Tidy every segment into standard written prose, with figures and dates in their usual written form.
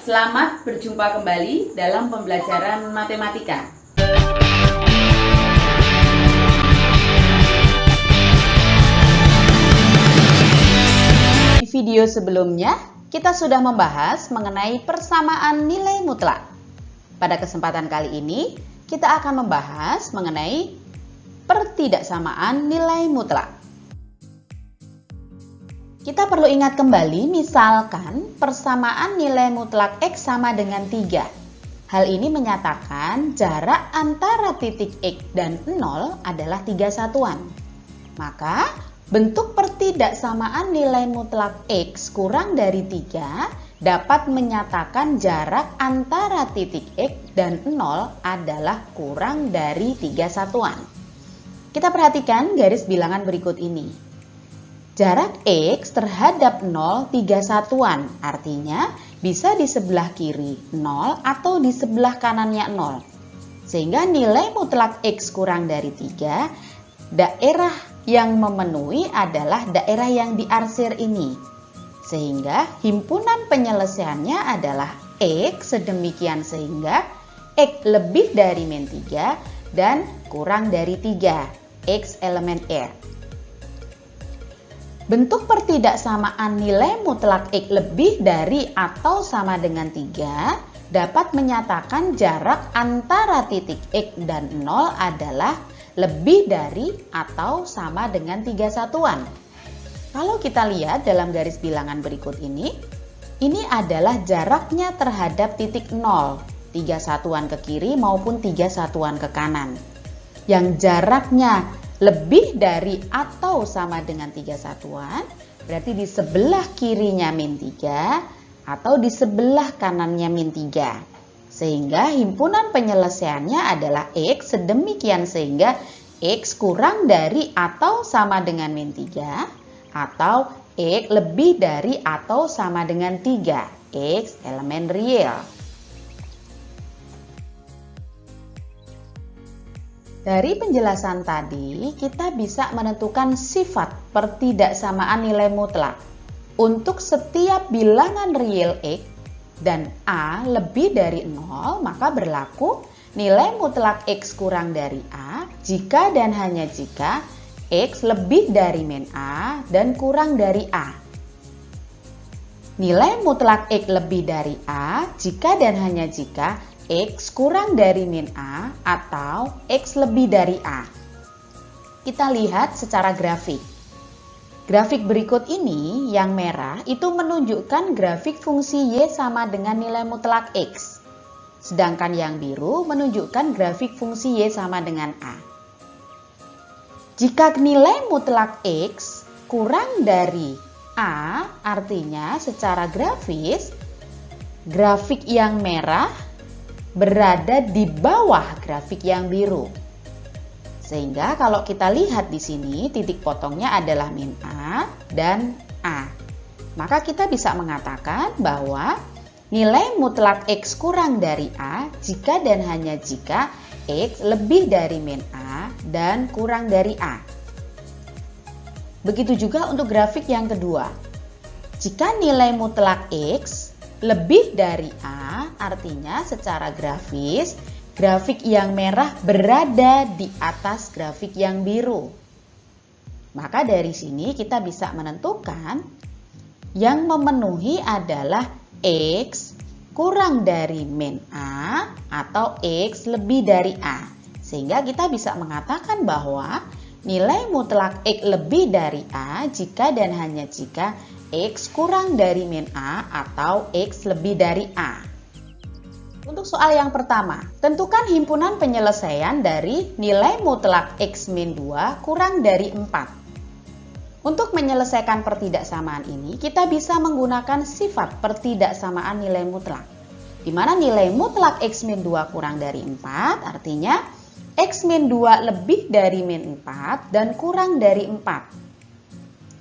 Selamat berjumpa kembali dalam pembelajaran matematika. Di video sebelumnya, kita sudah membahas mengenai persamaan nilai mutlak. Pada kesempatan kali ini, kita akan membahas mengenai pertidaksamaan nilai mutlak. Kita perlu ingat kembali, misalkan persamaan nilai mutlak X sama dengan 3. Hal ini menyatakan jarak antara titik X dan 0 adalah 3 satuan. Maka, bentuk pertidaksamaan nilai mutlak X kurang dari 3 dapat menyatakan jarak antara titik X dan 0 adalah kurang dari 3 satuan. Kita perhatikan garis bilangan berikut ini. Jarak X terhadap 0 3 satuan, artinya bisa di sebelah kiri 0 atau di sebelah kanannya 0. Sehingga nilai mutlak X kurang dari 3, daerah yang memenuhi adalah daerah yang diarsir ini. Sehingga himpunan penyelesaiannya adalah X sedemikian sehingga X lebih dari min 3 dan kurang dari 3, X elemen R. Bentuk pertidaksamaan nilai mutlak X lebih dari atau sama dengan 3 dapat menyatakan jarak antara titik X dan 0 adalah lebih dari atau sama dengan 3 satuan. Kalau kita lihat dalam garis bilangan berikut ini adalah jaraknya terhadap titik 0, 3 satuan ke kiri maupun 3 satuan ke kanan. Yang jaraknya lebih dari atau sama dengan 3 satuan, berarti di sebelah kirinya min 3 atau di sebelah kanannya min 3. Sehingga himpunan penyelesaiannya adalah X sedemikian sehingga X kurang dari atau sama dengan min 3 atau X lebih dari atau sama dengan 3, X elemen real. Dari penjelasan tadi, kita bisa menentukan sifat pertidaksamaan nilai mutlak. Untuk setiap bilangan real X dan A lebih dari 0, maka berlaku nilai mutlak X kurang dari A jika dan hanya jika X lebih dari min A dan kurang dari A. Nilai mutlak X lebih dari A jika dan hanya jika X kurang dari min A atau X lebih dari A. Kita lihat secara grafik. Grafik berikut ini yang merah itu menunjukkan grafik fungsi Y sama dengan nilai mutlak X. Sedangkan yang biru menunjukkan grafik fungsi Y sama dengan A. Jika nilai mutlak X kurang dari A, artinya secara grafis, grafik yang merah berada di bawah grafik yang biru. Sehingga kalau kita lihat di sini titik potongnya adalah min A dan A. Maka kita bisa mengatakan bahwa nilai mutlak X kurang dari A jika dan hanya jika X lebih dari min A dan kurang dari A. Begitu juga untuk grafik yang kedua. Jika nilai mutlak X lebih dari A, artinya secara grafis, grafik yang merah berada di atas grafik yang biru. Maka dari sini kita bisa menentukan yang memenuhi adalah X kurang dari min A atau X lebih dari A. Sehingga kita bisa mengatakan bahwa nilai mutlak X lebih dari A jika dan hanya jika X kurang dari min A atau X lebih dari A. Untuk soal yang pertama, tentukan himpunan penyelesaian dari nilai mutlak X min 2 kurang dari 4. Untuk menyelesaikan pertidaksamaan ini, kita bisa menggunakan sifat pertidaksamaan nilai mutlak. Di mana nilai mutlak X min 2 kurang dari 4, artinya X min 2 lebih dari min 4 dan kurang dari 4.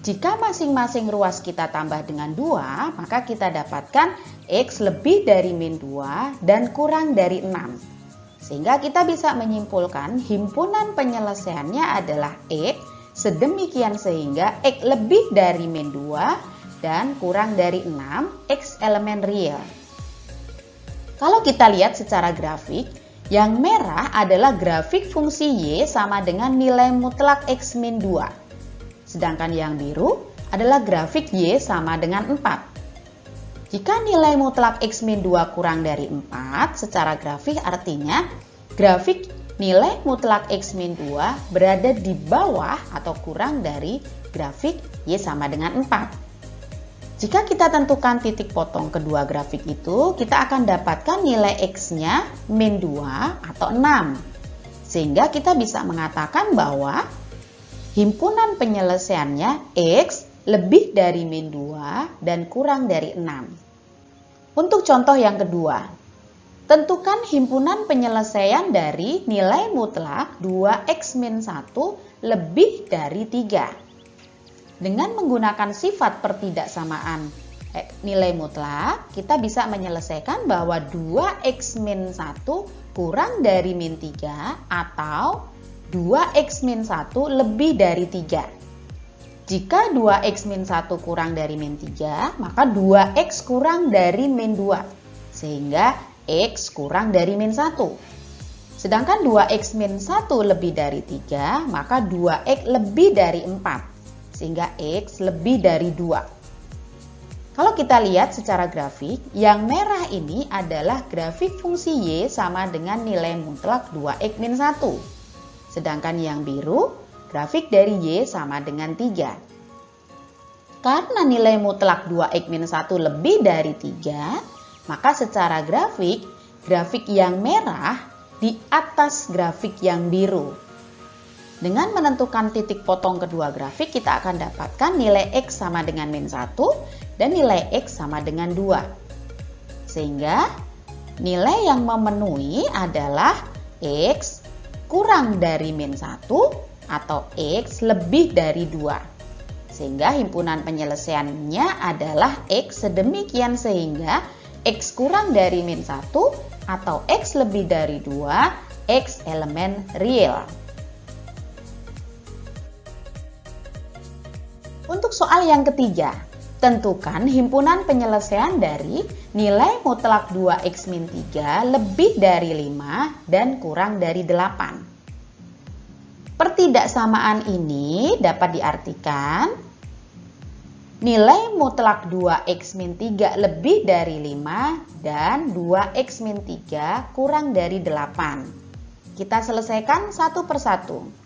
Jika masing-masing ruas kita tambah dengan 2, maka kita dapatkan X lebih dari min 2 dan kurang dari 6. Sehingga kita bisa menyimpulkan himpunan penyelesaiannya adalah X sedemikian sehingga X lebih dari min 2 dan kurang dari 6, X elemen real. Kalau kita lihat secara grafik, yang merah adalah grafik fungsi Y sama dengan nilai mutlak X min 2. Sedangkan yang biru adalah grafik Y sama dengan 4. Jika nilai mutlak X min 2 kurang dari 4, secara grafik artinya grafik nilai mutlak X min 2 berada di bawah atau kurang dari grafik Y sama dengan 4. Jika kita tentukan titik potong kedua grafik itu, kita akan dapatkan nilai X-nya min 2 atau 6. Sehingga kita bisa mengatakan bahwa himpunan penyelesaiannya X lebih dari min 2 dan kurang dari 6. Untuk contoh yang kedua, tentukan himpunan penyelesaian dari nilai mutlak 2X min 1 lebih dari 3. Dengan menggunakan sifat pertidaksamaan nilai mutlak, kita bisa menyelesaikan bahwa 2X min 1 kurang dari min 3 atau 2X min 1 lebih dari 3. Jika 2X min 1 kurang dari min 3, maka 2X kurang dari min 2, sehingga X kurang dari min 1. Sedangkan 2X min 1 lebih dari 3, maka 2X lebih dari 4. Sehingga X lebih dari 2. Kalau kita lihat secara grafik, yang merah ini adalah grafik fungsi Y sama dengan nilai mutlak 2X min 1. Sedangkan yang biru, grafik dari Y sama dengan 3. Karena nilai mutlak 2X min 1 lebih dari 3, maka secara grafik, grafik yang merah di atas grafik yang biru. Dengan menentukan titik potong kedua grafik, kita akan dapatkan nilai X sama dengan min 1 dan nilai X sama dengan 2. Sehingga nilai yang memenuhi adalah X kurang dari min 1 atau X lebih dari 2. Sehingga himpunan penyelesaiannya adalah X sedemikian sehingga X kurang dari min 1 atau X lebih dari 2, X elemen real. Untuk soal yang ketiga, tentukan himpunan penyelesaian dari nilai mutlak 2X min 3 lebih dari 5 dan kurang dari 8. Pertidaksamaan ini dapat diartikan nilai mutlak 2X min 3 lebih dari 5 dan 2X min 3 kurang dari 8. Kita selesaikan satu persatu.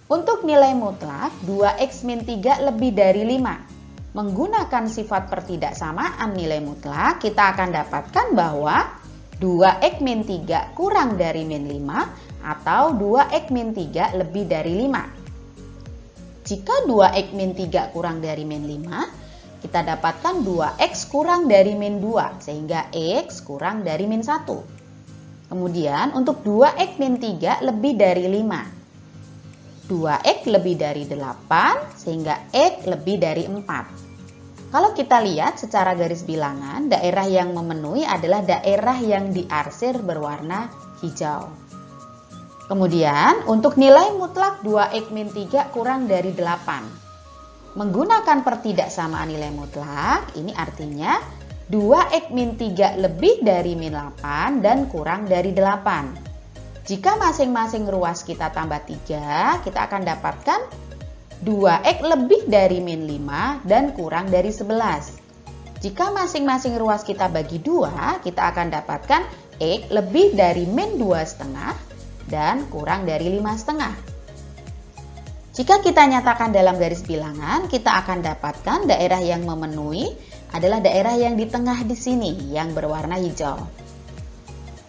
Untuk nilai mutlak 2X min 3 lebih dari 5. Menggunakan sifat pertidaksamaan nilai mutlak, kita akan dapatkan bahwa 2X min 3 kurang dari min 5 atau 2X min 3 lebih dari 5. Jika 2X min 3 kurang dari min 5, kita dapatkan 2X kurang dari min 2 sehingga X kurang dari min 1. Kemudian untuk 2X min 3 lebih dari 5. 2X lebih dari 8 sehingga X lebih dari 4. Kalau kita lihat secara garis bilangan, daerah yang memenuhi adalah daerah yang diarsir berwarna hijau. Kemudian untuk nilai mutlak 2X min 3 kurang dari 8. Menggunakan pertidaksamaan nilai mutlak, ini artinya 2X min 3 lebih dari min 8 dan kurang dari 8. Jika masing-masing ruas kita tambah 3, kita akan dapatkan 2X lebih dari min 5 dan kurang dari 11. Jika masing-masing ruas kita bagi 2, kita akan dapatkan X lebih dari min 2,5 dan kurang dari 5,5. Jika kita nyatakan dalam garis bilangan, kita akan dapatkan daerah yang memenuhi adalah daerah yang di tengah di sini yang berwarna hijau.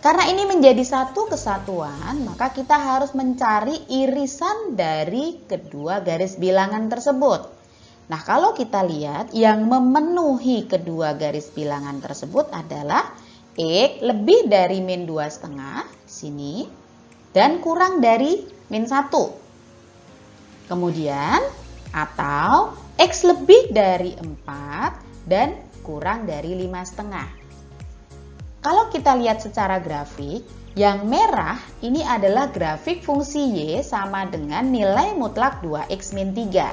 Karena ini menjadi satu kesatuan, maka kita harus mencari irisan dari kedua garis bilangan tersebut. Nah, kalau kita lihat yang memenuhi kedua garis bilangan tersebut adalah X lebih dari min 2,5 sini dan kurang dari min 1. Kemudian atau X lebih dari 4 dan kurang dari 5,5. Kalau kita lihat secara grafik, yang merah ini adalah grafik fungsi Y sama dengan nilai mutlak 2X min 3.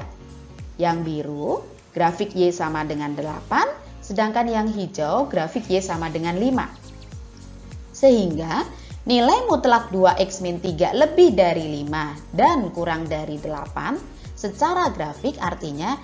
Yang biru, grafik Y sama dengan 8, sedangkan yang hijau, grafik Y sama dengan 5. Sehingga nilai mutlak 2x min 3 lebih dari 5 dan kurang dari 8 secara grafik artinya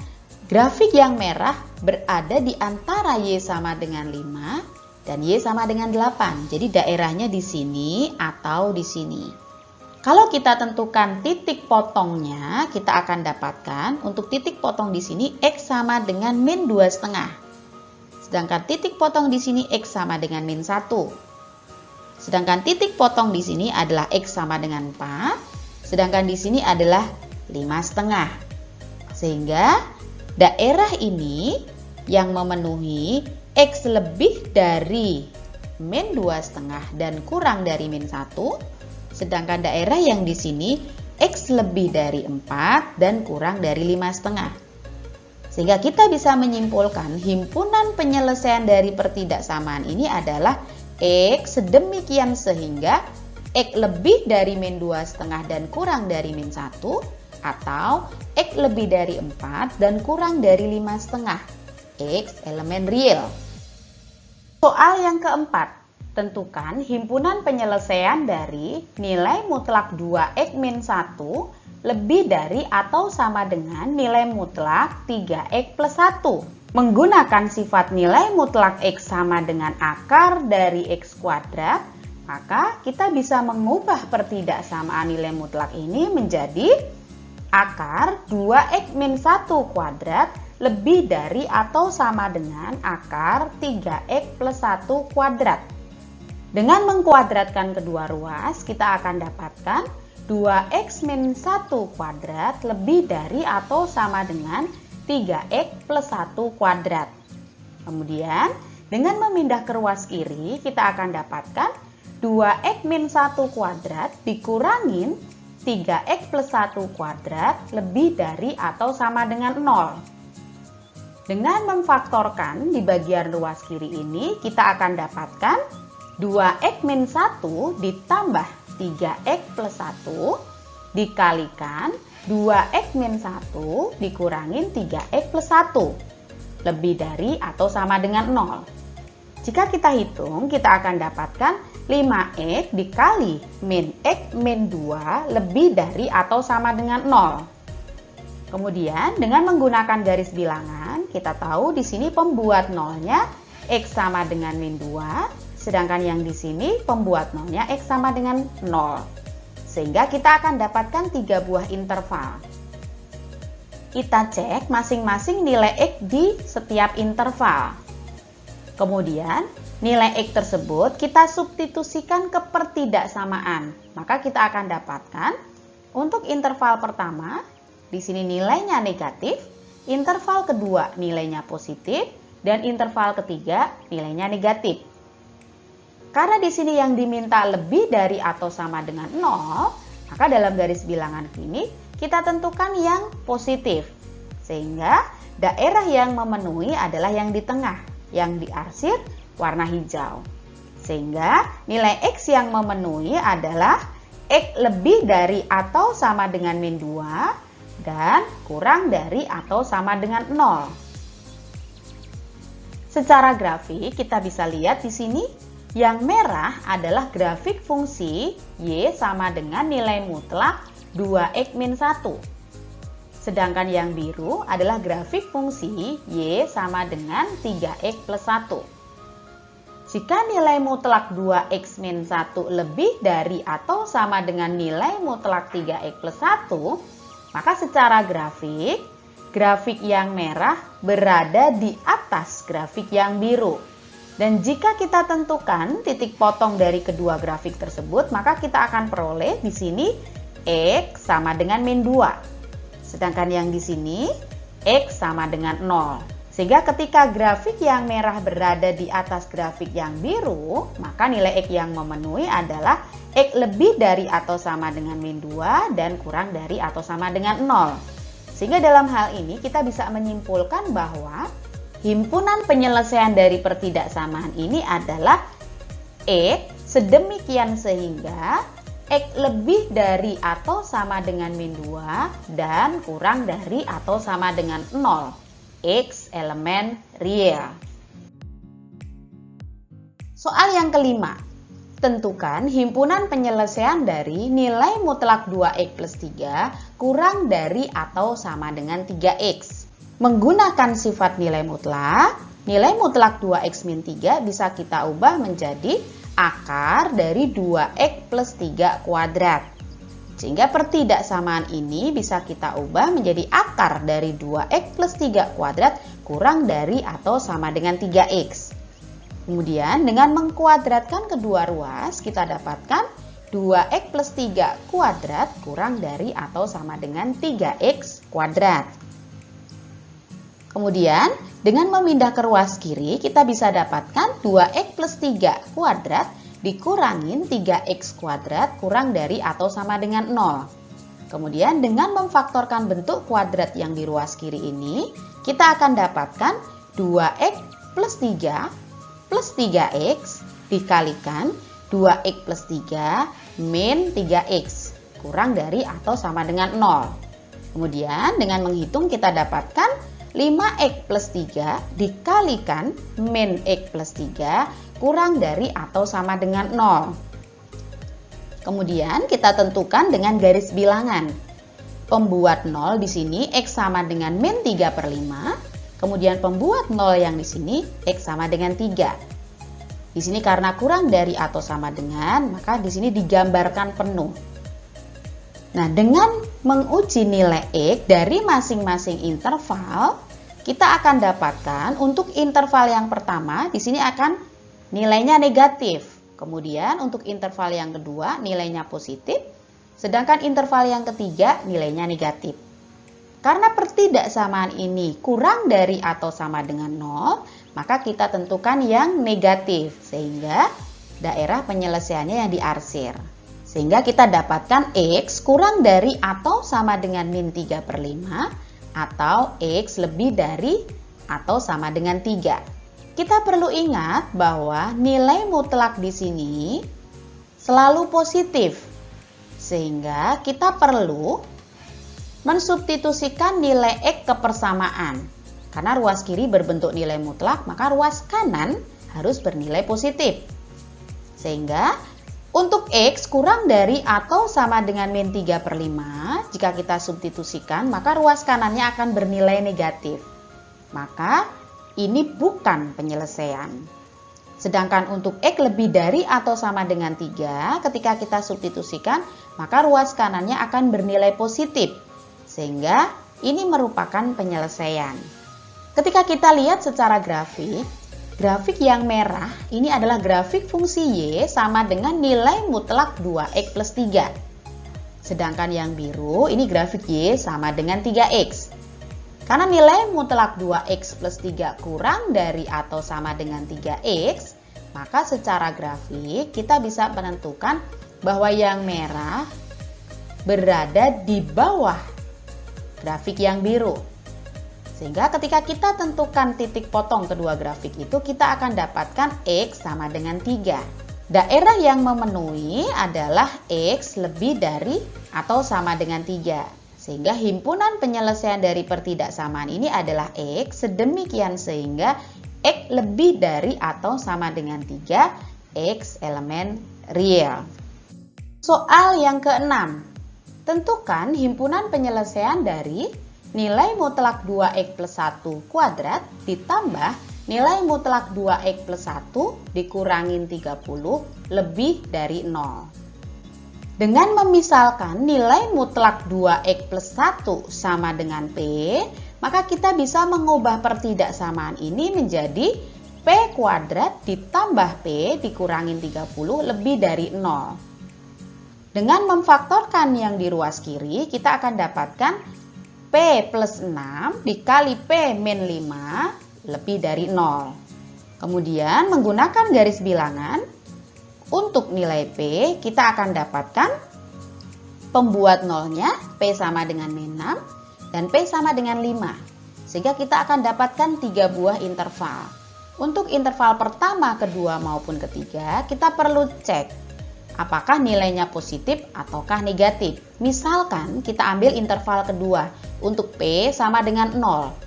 grafik yang merah berada di antara Y sama dengan 5 dan Y sama dengan 8. Jadi daerahnya di sini atau di sini. Kalau kita tentukan titik potongnya, kita akan dapatkan untuk titik potong di sini X sama dengan min 2,5. Sedangkan titik potong di sini X sama dengan min 1. Sedangkan titik potong di sini adalah X sama dengan 4, sedangkan di sini adalah 5,5. Sehingga daerah ini yang memenuhi X lebih dari min 2,5 dan kurang dari min 1, sedangkan daerah yang di sini X lebih dari 4 dan kurang dari 5,5. Sehingga kita bisa menyimpulkan himpunan penyelesaian dari pertidaksamaan ini adalah X sedemikian sehingga X lebih dari min 2,5 dan kurang dari min 1 atau X lebih dari 4 dan kurang dari 5,5. X elemen real. Soal yang keempat, tentukan himpunan penyelesaian dari nilai mutlak 2x min 1 lebih dari atau sama dengan nilai mutlak 3x plus 1. Menggunakan sifat nilai mutlak X sama dengan akar dari X kuadrat, maka kita bisa mengubah pertidaksamaan nilai mutlak ini menjadi akar 2x min 1 kuadrat lebih dari atau sama dengan akar 3x plus 1 kuadrat. Dengan mengkuadratkan kedua ruas, kita akan dapatkan 2x min 1 kuadrat lebih dari atau sama dengan 3x plus 1 kuadrat. Kemudian, dengan memindah ke ruas kiri, kita akan dapatkan 2x min 1 kuadrat dikurangin 3x plus 1 kuadrat lebih dari atau sama dengan 0. Dengan memfaktorkan di bagian ruas kiri ini, kita akan dapatkan 2x min 1 ditambah 3x plus 1 dikalikan 2x min 1 dikurangin 3x plus 1 lebih dari atau sama dengan 0. Jika kita hitung, kita akan dapatkan 5x dikali min x min 2 lebih dari atau sama dengan 0. Kemudian dengan menggunakan garis bilangan, kita tahu di sini pembuat nolnya x sama dengan min 2, sedangkan yang di sini pembuat nolnya x sama dengan 0. Sehingga kita akan dapatkan 3 buah interval. Kita cek masing-masing nilai X di setiap interval. Kemudian, nilai X tersebut kita substitusikan ke pertidaksamaan. Maka kita akan dapatkan untuk interval pertama, di sini nilainya negatif, interval kedua nilainya positif, dan interval ketiga nilainya negatif. Karena di sini yang diminta lebih dari atau sama dengan 0, maka dalam garis bilangan ini kita tentukan yang positif. Sehingga daerah yang memenuhi adalah yang di tengah, yang diarsir warna hijau. Sehingga nilai X yang memenuhi adalah X lebih dari atau sama dengan min 2 dan kurang dari atau sama dengan 0. Secara grafik kita bisa lihat di sini yang merah adalah grafik fungsi Y sama dengan nilai mutlak 2x min 1. Sedangkan yang biru adalah grafik fungsi Y sama dengan 3x plus 1. Jika nilai mutlak 2x min 1 lebih dari atau sama dengan nilai mutlak 3x plus 1, maka secara grafik yang merah berada di atas grafik yang biru. Dan jika kita tentukan titik potong dari kedua grafik tersebut, maka kita akan peroleh di sini X sama dengan min 2. Sedangkan yang di sini X sama dengan 0. Sehingga ketika grafik yang merah berada di atas grafik yang biru, maka nilai X yang memenuhi adalah X lebih dari atau sama dengan min 2 dan kurang dari atau sama dengan 0. Sehingga dalam hal ini kita bisa menyimpulkan bahwa himpunan penyelesaian dari pertidaksamaan ini adalah X sedemikian sehingga X lebih dari atau sama dengan min 2 dan kurang dari atau sama dengan 0. X elemen real. Soal yang kelima. tentukan himpunan penyelesaian dari nilai mutlak 2x plus 3 kurang dari atau sama dengan 3x. Menggunakan sifat nilai mutlak 2x min 3 bisa kita ubah menjadi akar dari 2x plus 3 kuadrat. Sehingga pertidaksamaan ini bisa kita ubah menjadi akar dari 2x plus 3 kuadrat kurang dari atau sama dengan 3x. Kemudian dengan mengkuadratkan kedua ruas kita dapatkan 2x plus 3 kuadrat kurang dari atau sama dengan 3x kuadrat. Kemudian dengan memindah ke ruas kiri kita bisa dapatkan 2x plus 3 kuadrat dikurangin 3x kuadrat kurang dari atau sama dengan 0. Kemudian dengan memfaktorkan bentuk kuadrat yang di ruas kiri ini kita akan dapatkan 2x plus 3 plus 3x dikalikan 2x plus 3 min 3x kurang dari atau sama dengan 0. Kemudian dengan menghitung kita dapatkan 5x plus 3 dikalikan min x plus 3 kurang dari atau sama dengan 0. Kemudian kita tentukan dengan garis bilangan. Pembuat 0 di sini x sama dengan min 3 per 5. Kemudian pembuat 0 yang di sini x sama dengan 3. Di sini karena kurang dari atau sama dengan, maka di sini digambarkan penuh. Nah, dengan menguji nilai x dari masing-masing interval, kita akan dapatkan untuk interval yang pertama di sini akan nilainya negatif. Kemudian untuk interval yang kedua nilainya positif, sedangkan interval yang ketiga nilainya negatif. Karena pertidaksamaan ini kurang dari atau sama dengan 0, maka kita tentukan yang negatif, sehingga daerah penyelesaiannya yang diarsir. Sehingga kita dapatkan x kurang dari atau sama dengan min 3 per 5, atau x lebih dari atau sama dengan 3. Kita perlu ingat bahwa nilai mutlak di sini selalu positif, sehingga kita perlu mensubstitusikan nilai x ke persamaan. Karena ruas kiri berbentuk nilai mutlak, maka ruas kanan harus bernilai positif. Sehingga untuk x kurang dari atau sama dengan min 3 per 5, jika kita substitusikan, maka ruas kanannya akan bernilai negatif. Maka ini bukan penyelesaian. Sedangkan untuk x lebih dari atau sama dengan 3, ketika kita substitusikan, maka ruas kanannya akan bernilai positif. Sehingga ini merupakan penyelesaian. Ketika kita lihat secara grafik yang merah ini adalah grafik fungsi y sama dengan nilai mutlak 2x plus 3. Sedangkan yang biru ini grafik y sama dengan 3x. Karena nilai mutlak 2x plus 3 kurang dari atau sama dengan 3x, maka secara grafik kita bisa menentukan bahwa yang merah berada di bawah grafik yang biru. Sehingga ketika kita tentukan titik potong kedua grafik itu, kita akan dapatkan x sama dengan 3. Daerah yang memenuhi adalah x lebih dari atau sama dengan 3. Sehingga himpunan penyelesaian dari pertidaksamaan ini adalah x sedemikian sehingga x lebih dari atau sama dengan 3, x elemen real. Soal yang keenam. Tentukan himpunan penyelesaian dari nilai mutlak 2x plus 1 kuadrat ditambah nilai mutlak 2x plus 1 dikurangin 30 lebih dari 0. Dengan memisalkan nilai mutlak 2x plus 1 sama dengan P, maka kita bisa mengubah pertidaksamaan ini menjadi P kuadrat ditambah P dikurangin 30 lebih dari 0. Dengan memfaktorkan yang di ruas kiri, kita akan dapatkan P plus 6 dikali P min 5 lebih dari 0. Kemudian menggunakan garis bilangan, untuk nilai P kita akan dapatkan pembuat nolnya P sama dengan min 6 dan P sama dengan 5. Sehingga kita akan dapatkan 3 buah interval. Untuk interval pertama, kedua maupun ketiga, kita perlu cek apakah nilainya positif ataukah negatif. Misalkan kita ambil interval kedua untuk P sama dengan 0.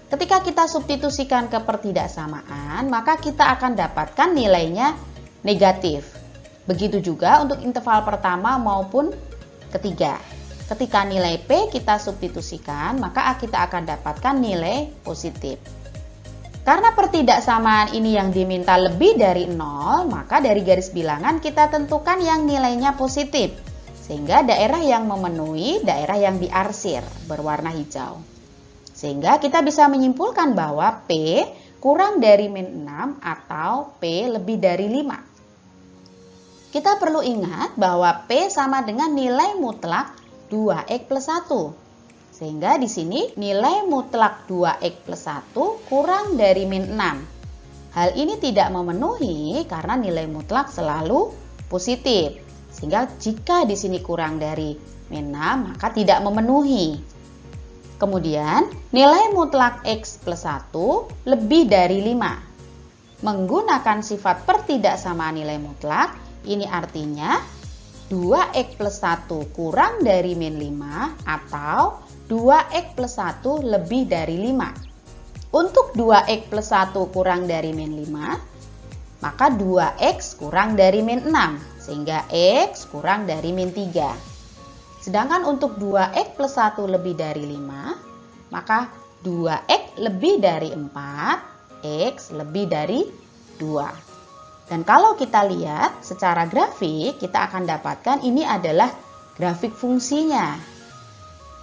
Ketika kita substitusikan ke pertidaksamaan, maka kita akan dapatkan nilainya negatif. Begitu juga untuk interval pertama maupun ketiga. Ketika nilai P kita substitusikan, maka kita akan dapatkan nilai positif. Karena pertidaksamaan ini yang diminta lebih dari 0, maka dari garis bilangan kita tentukan yang nilainya positif. Sehingga daerah yang memenuhi daerah yang diarsir berwarna hijau. Sehingga kita bisa menyimpulkan bahwa P kurang dari min 6 atau P lebih dari 5. Kita perlu ingat bahwa P sama dengan nilai mutlak 2x plus 1. Sehingga di sini nilai mutlak 2x plus 1 kurang dari min 6. Hal ini tidak memenuhi karena nilai mutlak selalu positif. Sehingga jika di sini kurang dari min 6 maka tidak memenuhi. Kemudian nilai mutlak x plus 1 lebih dari 5. Menggunakan sifat pertidaksamaan nilai mutlak, ini artinya 2x plus 1 kurang dari min 5 atau 2x plus 1 lebih dari 5. Untuk 2x plus 1 kurang dari min 5, maka 2x kurang dari min 6, sehingga x kurang dari min 3. Sedangkan untuk 2x plus 1 lebih dari 5, maka 2x lebih dari 4, x lebih dari 2. Dan kalau kita lihat secara grafik, kita akan dapatkan ini adalah grafik fungsinya.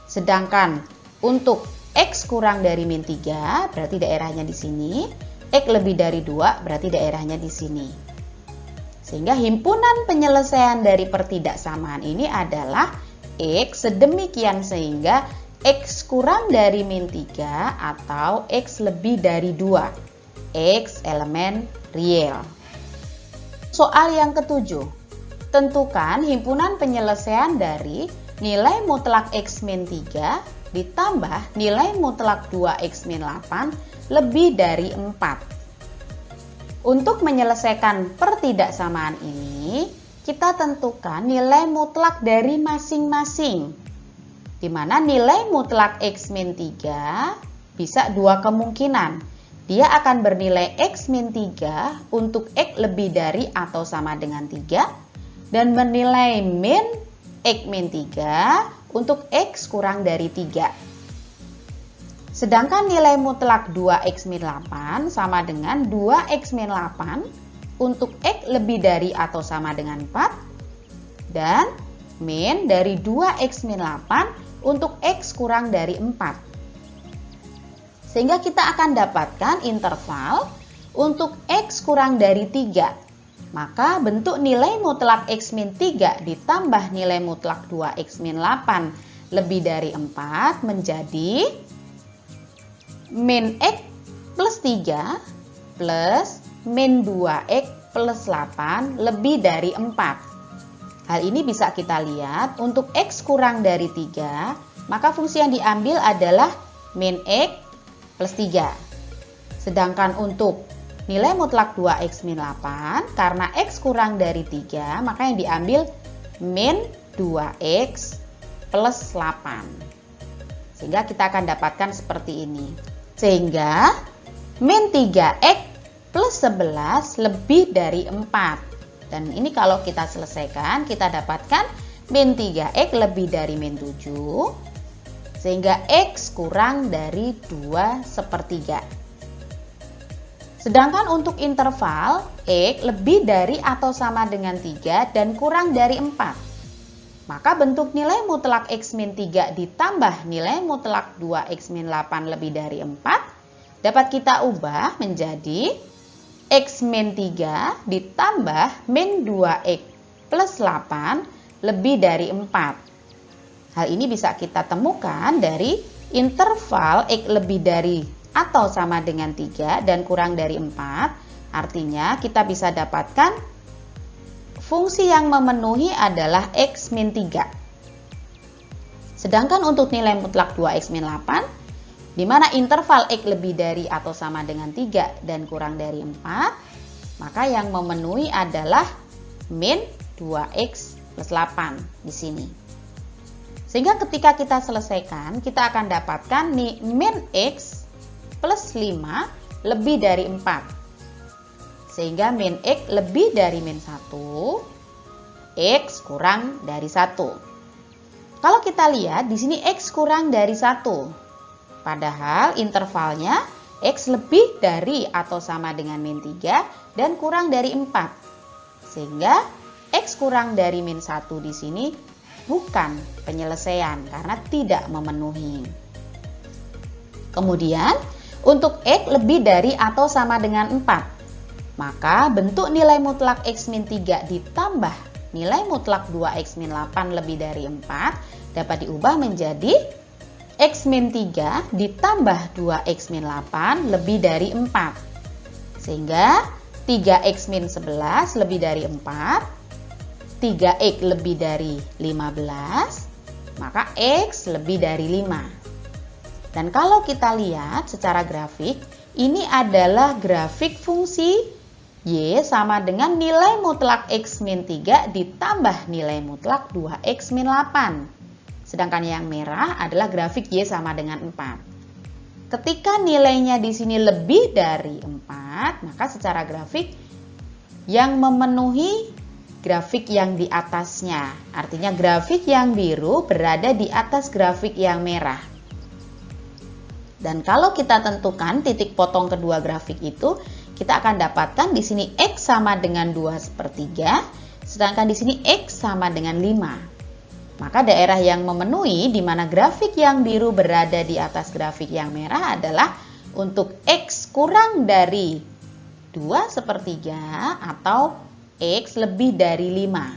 Sedangkan untuk x kurang dari min 3, berarti daerahnya di sini. X lebih dari 2, berarti daerahnya di sini. Sehingga himpunan penyelesaian dari pertidaksamaan ini adalah x sedemikian sehingga x kurang dari min 3 atau x lebih dari 2. X elemen real. Soal yang ketujuh. Tentukan himpunan penyelesaian dari nilai mutlak x min 3 ditambah nilai mutlak 2x min 8 lebih dari 4. Untuk menyelesaikan pertidaksamaan ini, kita tentukan nilai mutlak dari masing-masing. Di mana nilai mutlak x min 3 bisa dua kemungkinan. Dia akan bernilai x min 3 untuk x lebih dari atau sama dengan 3 dan bernilai min x min 3 untuk x kurang dari 3. Sedangkan nilai mutlak 2x min 8 sama dengan 2x min 8 untuk x lebih dari atau sama dengan 4 dan min dari 2x min 8 untuk x kurang dari 4. Sehingga kita akan dapatkan interval untuk x kurang dari 3. Maka bentuk nilai mutlak x min 3 ditambah nilai mutlak 2x min 8 lebih dari 4 menjadi min x plus 3 plus min 2x plus 8 lebih dari 4. Hal ini bisa kita lihat untuk x kurang dari 3, maka fungsi yang diambil adalah min x plus 3. Sedangkan untuk nilai mutlak 2x min 8, karena x kurang dari 3, maka yang diambil min 2x plus 8. Sehingga kita akan dapatkan seperti ini. Sehingga min 3x plus 11 lebih dari 4. Dan ini kalau kita selesaikan, kita dapatkan min 3x lebih dari min 7. Sehingga x kurang dari 2/3. Sedangkan untuk interval x lebih dari atau sama dengan 3 dan kurang dari 4. Maka bentuk nilai mutlak x min 3 ditambah nilai mutlak 2x min 8 lebih dari 4 dapat kita ubah menjadi x min 3 ditambah min 2x plus 8 lebih dari 4. Hal ini bisa kita temukan dari interval x lebih dari atau sama dengan 3 dan kurang dari 4. Artinya kita bisa dapatkan fungsi yang memenuhi adalah x min 3. Sedangkan untuk nilai mutlak 2x min 8, di mana interval x lebih dari atau sama dengan 3 dan kurang dari 4, maka yang memenuhi adalah min 2x plus 8 di sini. Sehingga ketika kita selesaikan, kita akan dapatkan min x plus 5 lebih dari 4. Sehingga min x lebih dari min 1 X kurang dari 1. Kalau kita lihat di sini X kurang dari 1. Padahal intervalnya X lebih dari atau sama dengan min 3 dan kurang dari 4. Sehingga X kurang dari min 1 di sini bukan penyelesaian karena tidak memenuhi. Kemudian untuk X lebih dari atau sama dengan 4, maka bentuk nilai mutlak X min 3 ditambah nilai mutlak 2X min 8 lebih dari 4 dapat diubah menjadi X min 3 ditambah 2X min 8 lebih dari 4. Sehingga 3X min 11 lebih dari 4, 3X lebih dari 15, maka X lebih dari 5. Dan kalau kita lihat secara grafik, ini adalah grafik fungsi Y sama dengan nilai mutlak X min 3 ditambah nilai mutlak 2X min 8. Sedangkan yang merah adalah grafik Y sama dengan 4. Ketika nilainya di sini lebih dari 4, maka secara grafik yang memenuhi grafik yang di atasnya. Artinya grafik yang biru berada di atas grafik yang merah. Dan kalau kita tentukan titik potong kedua grafik itu, kita akan dapatkan di sini X sama dengan 2/3, sedangkan di sini X sama dengan 5. Maka daerah yang memenuhi di mana grafik yang biru berada di atas grafik yang merah adalah untuk X kurang dari 2/3 atau X lebih dari 5.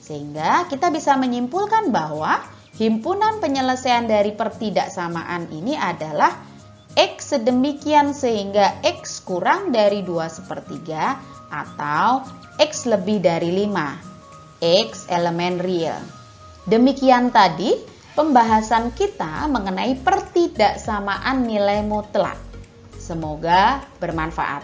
Sehingga kita bisa menyimpulkan bahwa himpunan penyelesaian dari pertidaksamaan ini adalah X sedemikian sehingga X kurang dari 2/3 atau X lebih dari 5. X elemen real. Demikian tadi pembahasan kita mengenai pertidaksamaan nilai mutlak. Semoga bermanfaat.